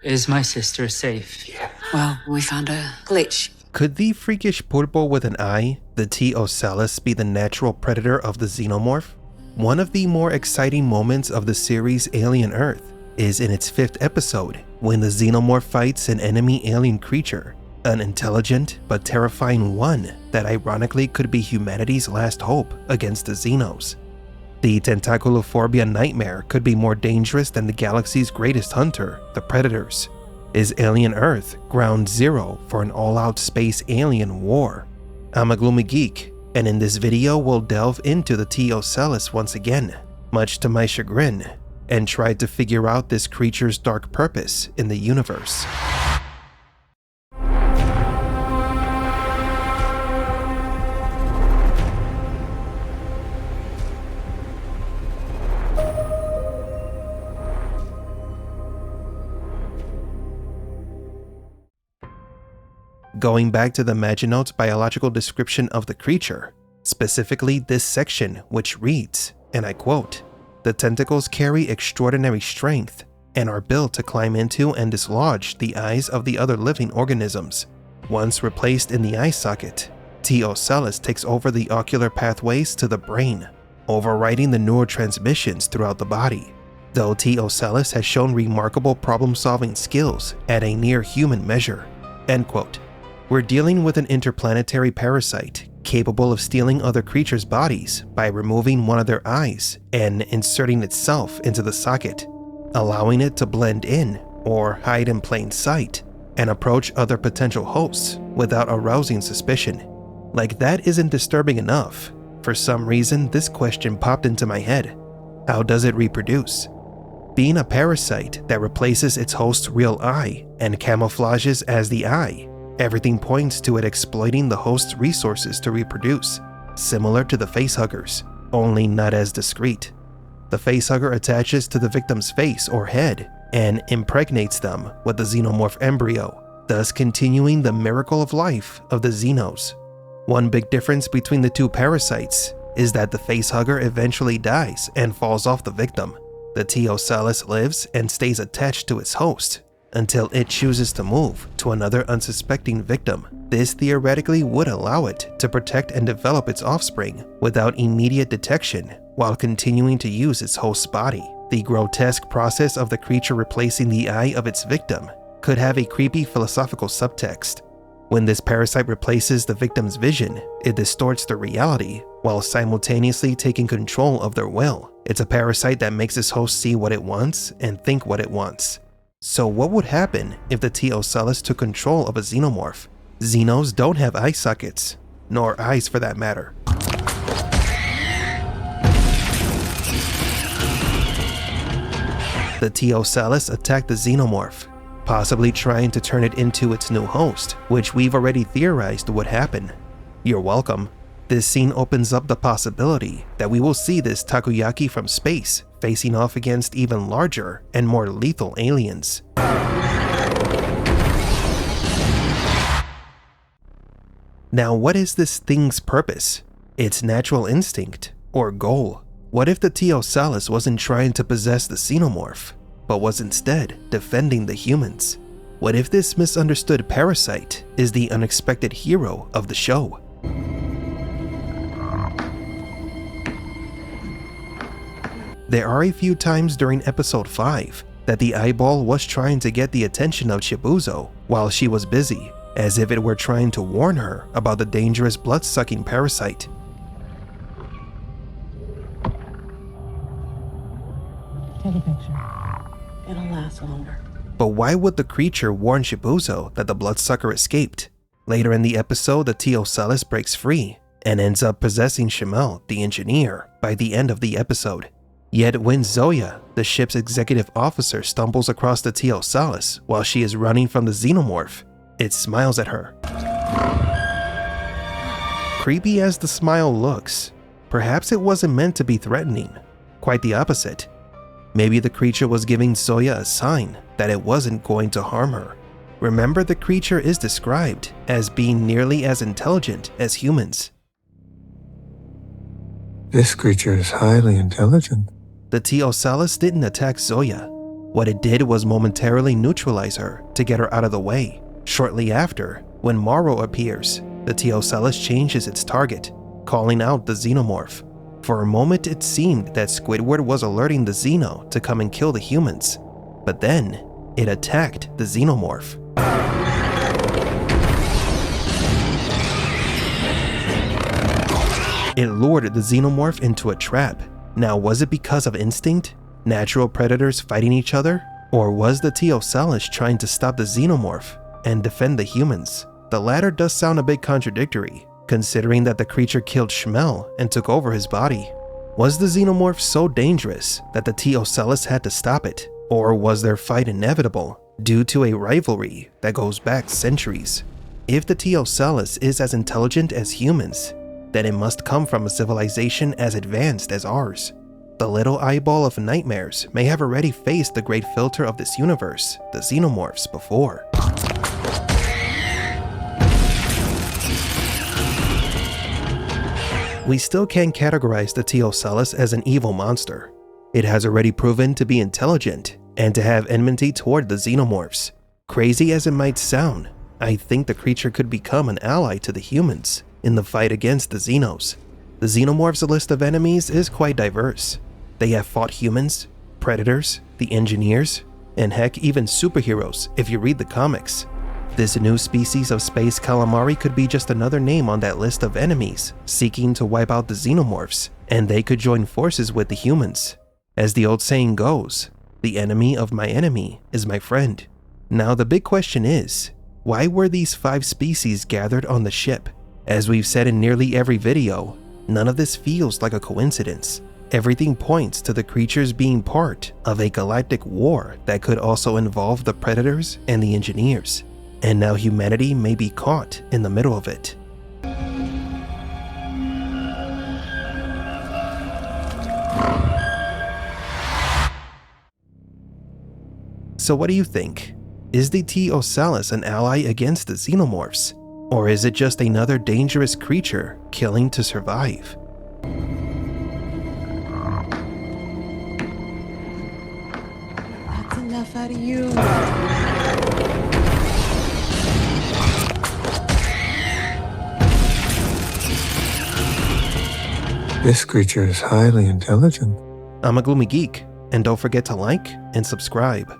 Is my sister safe? Yeah. Well, we found a glitch. Could the freakish purple with an eye, the T-Ocellus, be the natural predator of the Xenomorph? One of the more exciting moments of the series Alien Earth is in its 5th episode, when the Xenomorph fights an enemy alien creature, an intelligent but terrifying one that ironically could be humanity's last hope against the Xenos. The Tentaculophobia nightmare could be more dangerous than the galaxy's greatest hunter, the Predators. Is Alien Earth ground zero for an all-out space alien war? I'm a Gloomy Geek, and in this video we'll delve into the T-Ocellus once again, much to my chagrin, and try to figure out this creature's dark purpose in the universe. Going back to the Maginote's biological description of the creature, specifically this section which reads, and I quote, "The tentacles carry extraordinary strength and are built to climb into and dislodge the eyes of the other living organisms. Once replaced in the eye socket, T-Ocellus takes over the ocular pathways to the brain, overriding the neurotransmissions throughout the body. Though T-Ocellus has shown remarkable problem-solving skills at a near-human measure." End quote. We're dealing with an interplanetary parasite capable of stealing other creatures' bodies by removing one of their eyes and inserting itself into the socket, allowing it to blend in or hide in plain sight and approach other potential hosts without arousing suspicion. Like that isn't disturbing enough. For some reason, this question popped into my head. How does it reproduce? Being a parasite that replaces its host's real eye and camouflages as the eye, everything points to it exploiting the host's resources to reproduce, similar to the facehuggers, only not as discreet. The facehugger attaches to the victim's face or head and impregnates them with the xenomorph embryo, thus continuing the miracle of life of the Xenos. One big difference between the two parasites is that the facehugger eventually dies and falls off the victim. The T-Ocellus lives and stays attached to its host until it chooses to move to another unsuspecting victim. This theoretically would allow it to protect and develop its offspring without immediate detection while continuing to use its host's body. The grotesque process of the creature replacing the eye of its victim could have a creepy philosophical subtext. When this parasite replaces the victim's vision, it distorts their reality while simultaneously taking control of their will. It's a parasite that makes its host see what it wants and think what it wants. So what would happen if the T-Ocellus took control of a xenomorph? Xenos don't have eye sockets, nor eyes for that matter. The T-Ocellus attacked the xenomorph, possibly trying to turn it into its new host, which we've already theorized would happen. You're welcome. This scene opens up the possibility that we will see this takoyaki from space facing off against even larger and more lethal aliens. Now, what is this thing's purpose? Its natural instinct or goal? What if the T-Ocellus wasn't trying to possess the xenomorph, but was instead defending the humans? What if this misunderstood parasite is the unexpected hero of the show? There are a few times during episode 5 that the eyeball was trying to get the attention of Chibuzo while she was busy, as if it were trying to warn her about the dangerous blood-sucking parasite. Take a picture. It'll last longer. But why would the creature warn Chibuzo that the bloodsucker escaped? Later in the episode, the T-Ocellus breaks free and ends up possessing Shamel, the engineer, by the end of the episode. Yet when Zoya, the ship's executive officer, stumbles across the T-Ocellus while she is running from the xenomorph, it smiles at her. Creepy as the smile looks, perhaps it wasn't meant to be threatening. Quite the opposite. Maybe the creature was giving Zoya a sign that it wasn't going to harm her. Remember, the creature is described as being nearly as intelligent as humans. This creature is highly intelligent. The T-Ocellus didn't attack Zoya. What it did was momentarily neutralize her to get her out of the way. Shortly after, when Morrow appears, the T-Ocellus changes its target, calling out the Xenomorph. For a moment it seemed that Squidward was alerting the Xeno to come and kill the humans, but then it attacked the Xenomorph. It lured the Xenomorph into a trap. Now, was it because of instinct? Natural predators fighting each other? Or was the T-Ocellus trying to stop the Xenomorph and defend the humans? The latter does sound a bit contradictory, considering that the creature killed Schmel and took over his body. Was the Xenomorph so dangerous that the T-Ocellus had to stop it? Or was their fight inevitable due to a rivalry that goes back centuries? If the T-Ocellus is as intelligent as humans, then it must come from a civilization as advanced as ours. The little eyeball of nightmares may have already faced the great filter of this universe, the Xenomorphs, before. We still can't categorize the T-Ocellus as an evil monster. It has already proven to be intelligent and to have enmity toward the Xenomorphs. Crazy as it might sound, I think the creature could become an ally to the humans in the fight against the Xenos. The Xenomorphs' list of enemies is quite diverse. They have fought humans, predators, the engineers, and heck, even superheroes if you read the comics. This new species of space calamari could be just another name on that list of enemies seeking to wipe out the Xenomorphs, and they could join forces with the humans. As the old saying goes, the enemy of my enemy is my friend. Now the big question is, why were these 5 species gathered on the ship? As we've said in nearly every video, none of this feels like a coincidence. Everything points to the creatures being part of a galactic war that could also involve the predators and the engineers. And now humanity may be caught in the middle of it. So what do you think? Is the T-Ocellus an ally against the Xenomorphs? Or is it just another dangerous creature killing to survive? That's enough out of you. This creature is highly intelligent. I'm a Gloomy Geek, and don't forget to like and subscribe.